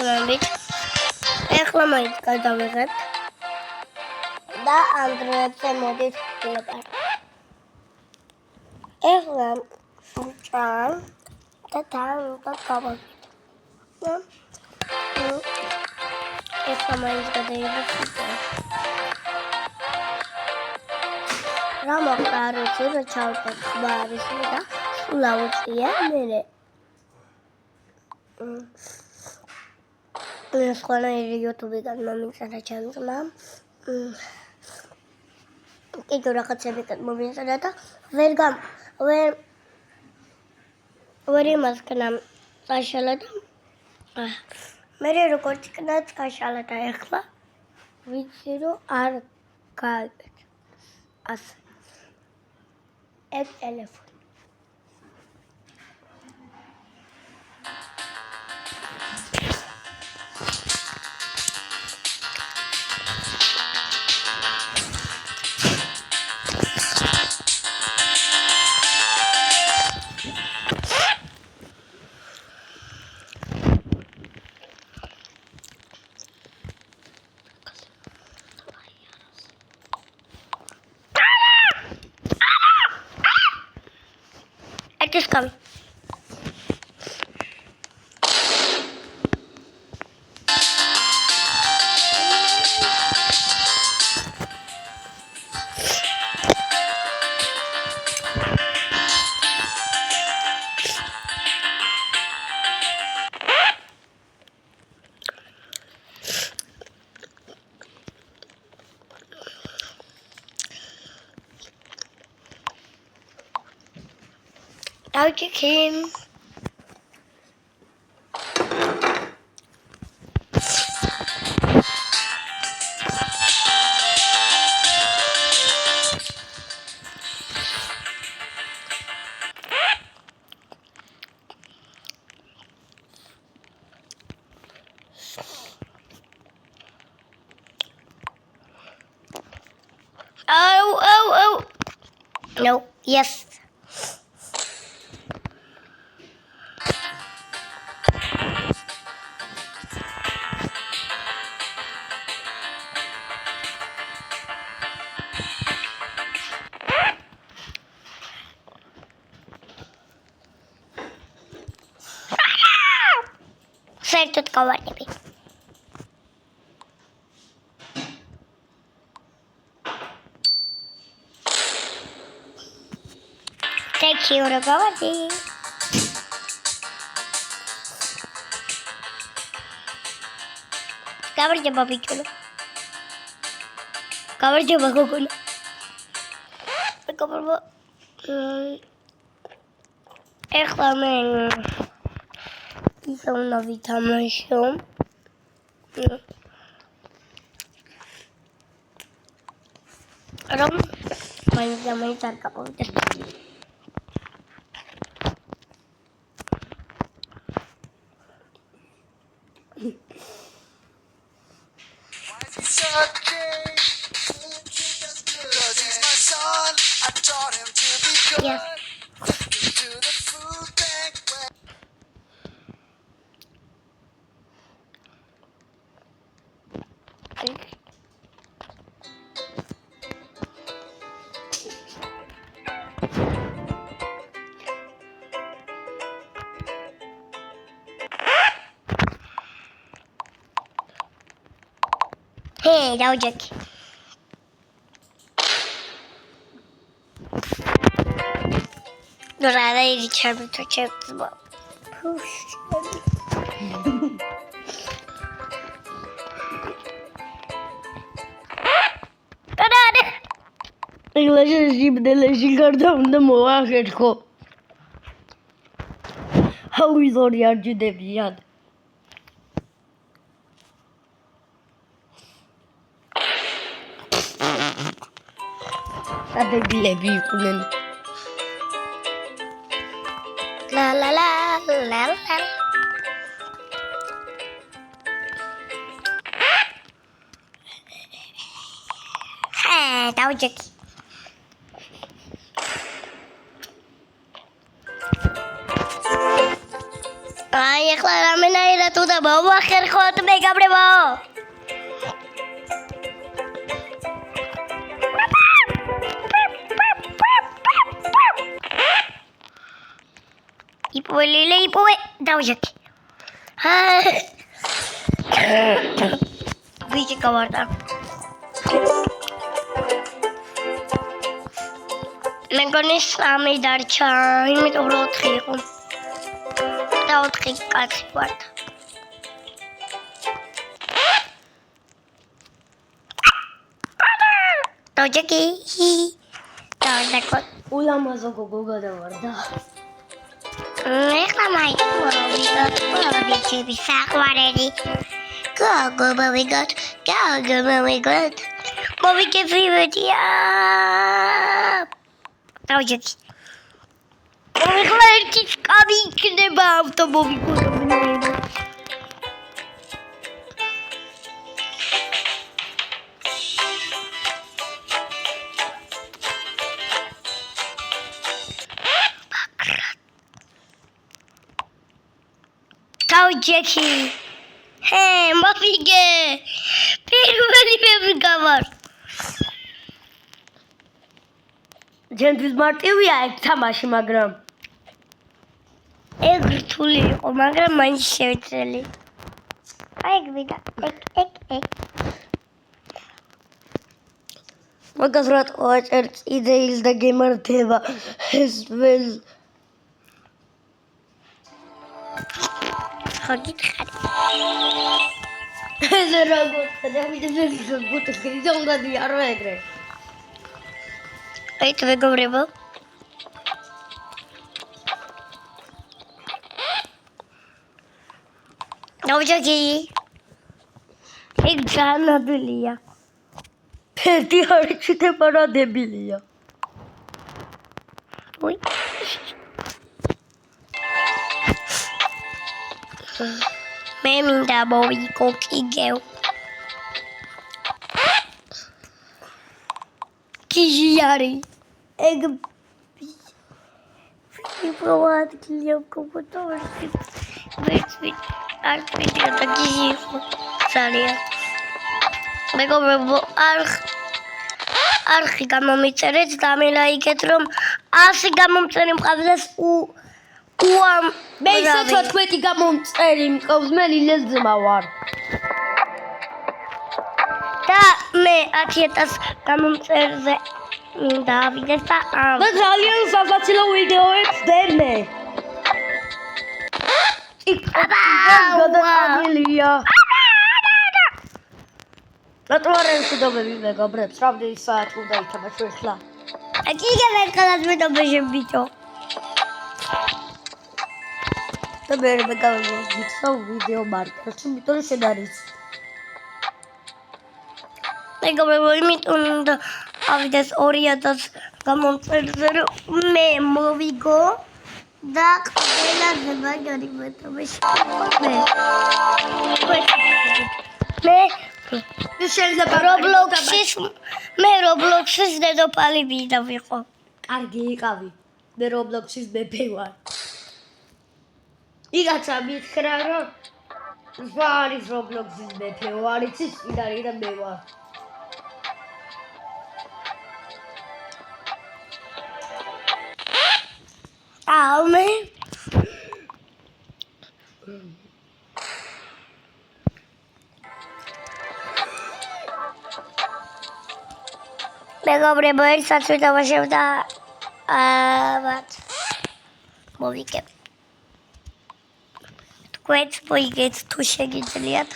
მოწმებით. ეხლა მაინც გადავიღებთ და ამ დროებზე მოდით ვილაპარაკოთ. ეხლა ჭამ და გავაკეთებ. ეხლა მაინც გადავიღებთ. რა მოხდა არ ვიცი, რა ჩავდა ხმა არის და სულ აუწია მერე. სხვანაირი YouTube-დან მომიწერა ჩემს ძმამ. კიდევ რაღაცებიდან მომიწერა და ვერ იმასკნა წაშალა და მერე როგორც იქნა წაშალა და ეხლა ვიცი რომ არ გაიგეთ. ასე ეს ტელეფონი It's coming. Out you came. Oh. No, yes. საერთოდ გავარდები. Thank you, გავარდი. გავარდება ბიჭო. გავარდება გოგონა. ეხლა მე ისე უნდა ვითამაშო. რომ მაინც არ გავყავდეს. Yeah. Hey, Dojak. Dorada ir içeri tutacağız bu. Dorada. English şimdi çıkardım da muhakkak ko. How is all your judebiyan? Ada bile büyükünün. La la la la la. Hey, Dojak. Ay, ეხლა რამენაირად უნდა მოახერხოთ მეგობრებო. იპოვე დავჟაკი. ვიჭი გავარდა. მეგონი 3 დარჩა, იმიტომ რომ 4 იყო. და 4 კაცი ვართ. დავჟაკი. დავჟაკო. ულამაზო გოგო გადავარდა. ეხლა მოვიგოთ ვიჩები საყვარელი. გოგო მოვიგოთ. მოვიგები ვედია. დავჟაკი. ეხლა ერთი კაბი იქნება ავტომობილში. დავჟაკი. მოვიგე. პირველი მე ვიგავარ. ჩემთვის მარტივია ეგ თამაში, მაგრამ ეგ რთული იყო, მაგრამ მაინც შევეცელი. აი ეგ ვიდა. ეგ. მაგას რატო აჭერც იდეის და გემართება ეს վել. ხაგითხარი. ეს როგორ დავიწყე გუთი და უნდა დიარო ეგრე. აი თუ მეგობრებო. დავჟაკი. ეგ ძანადილია. ერთი არ ჩიტება რა დებილია. ой. მე მინდა მოვიგო კიდევ. კიჟი არის. ეგ ვიპოვოთ კლიოკოპოტორში. ვეცვი არ ვიდეო და კიჟი ძალიან. მეგობრებო არხი გამომიწერეთ და მე ლაიქეთ რომ 100 გამომწერი მყავდეს მე ისე 14 გამომწერი მყავს, მე ლილეძმა ვარ. და მე 10,000 გამომწერზე მინდა ავიდეს და და ძალიან სასაცილო ვიდეოებს დემე. გადაყადილია. რატო არ ემშვიდობები მეგობრებს? რამდენი საათი უნდა ითამაშო ახლა? კიდევ ერთხელაც ვიდობეშე ბიჭო. და მე გავიგო ვიდეო მარკერში, იმიტომ რომ შენ არის. მეგობრებო, იმიტომ უნდა ავიდეს 2000 გამომწერზე რომ მე მოვიგო და ყველაზე მაგარი მეტომეში მე შეიძლება რობლოქსის დედოფალი მინდა ვიყო. კარგი იყავი. მე რობლოქსის მეფე ვარ. იგაცა მითხრა რომ ზღვა არის რობლოქსის მეფე, არ იცის ვინ და მე ვარ. მე მეგობრებო, ერთსაც ვიდავაშევ და მოვიგებ. თქვენც მოიგეთ თუ შეგიძლიათ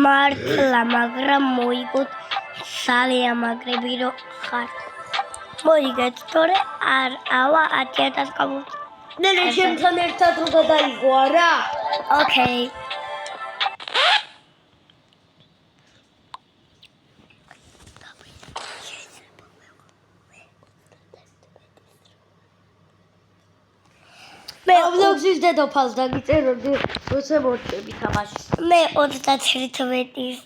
მართლა, მაგრამ მოიგოთ ძალიან მაგრები რო ხარ. მოიგეთ, თორე ავა 10,000 გამომწერი. ნელი შენთან ერთად რო გადაიღო არა? ოკეი. მე რობლოქსის დედოფალს დაგიწერო, როცა მოწები თამაშს. მე 31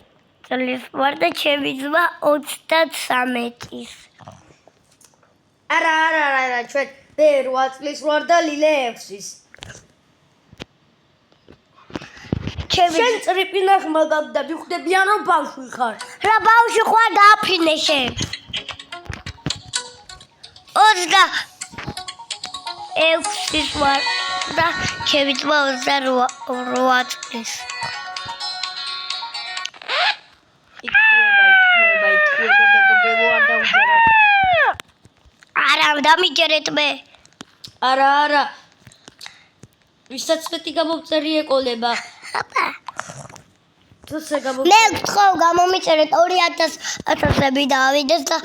წლის ვარ და ჩემი ძმა 33-ის. არა, ჩვენ მე 8 წლის ვარ და ლილე 6-ის. შენ წრიპინახ მაგამ და მიხვდებიან რომ ბავშვი ხარ. რა ბავშვი ხარ დააფრინე შენ. 26 ვარ და ჩემი ძმა 28 წლის. არა დამიჯერეთ მე. არა. ვისაც მეტი გამომწერი ეყოლება. თუსე მე გთხოვ გამომიწერეთ 2000-ები დავიდეს და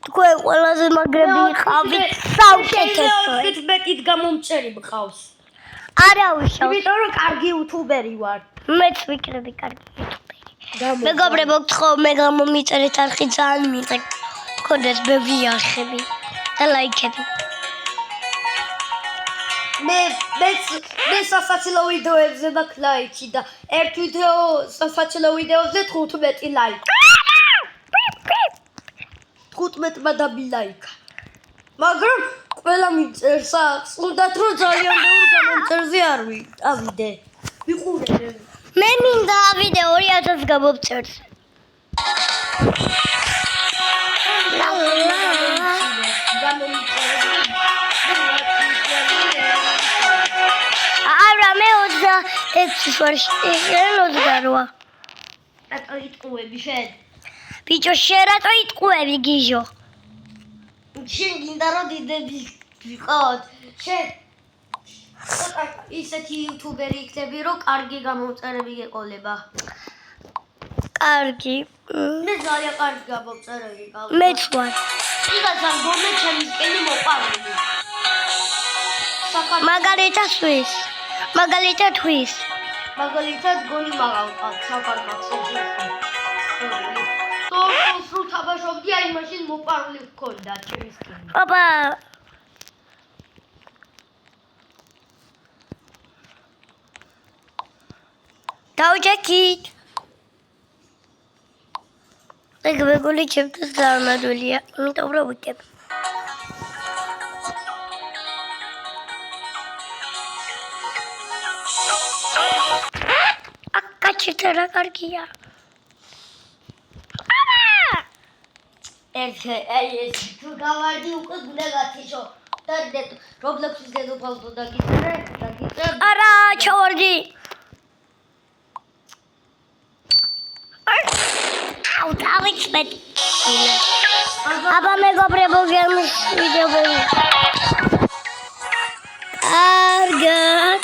თქვენ ყველაზე მაგრები ხავით საუკეთესო. მეტით გამომწერი მყავს. არა უშავ. იმიტომ რომ კარგი იუთუბერი ვარ. მეც ვიქნები კარგი იუთუბერი. მეგობრებო გთხოვ მე გამომიწერეთ არხი ძალიან მიღებ. გქონდეს ბევრი არხები და ლაიქები. მე სასაცილო ვიდეოებზე მაქვს ლაიქი და ერთ ვიდეო სასაცილო ვიდეოზე 15 ლაიქი. 15-მა დამილაიქა. მაგრამ ყველა მიწერს აქვს, უნდათ რომ ძალიან ბევრი გამომწერზე არ ავიდე. ვიყურე. მე მინდა ავიდე 2000 გამომწერს. არა მე 26 ვარ, შენ 28. რატო იტყუები შენ? ბიჭო შენ რატო იტყუები გიჟო? შენ გინდა რომ დიდები ვიყავთ. შენ ისეთი იუთუბერი იქნები რომ კარგი გამომწერები გეყოლება. კარგი. მე ძალიან კარგი გამომწერები გავყავ. მეც ვარ. იგაცა გომე ჩემი სკენი მოყავდი. მაგალითად თვის. მაგალითად გონი მაღალყავ საკარგაცოზე. სულ თაბაშობდი აი მაშინ მოპარული ვქონდა ჩემი სკენი. ოპა. დავჭექით. მეგობრი ჩემთვის დამადულია. იმიტომ რომ ვიკებ. აკაჩიტა რა კარგია. ეს თუ გავარდი უკვე გულა გათიშო. და Roblox-ის დედოფალს დაგიწერე. არა, ჩავარდი. აუ, დავიწყეთ. აბა მეგობრებო, გემის ვიდეოები. კარგად.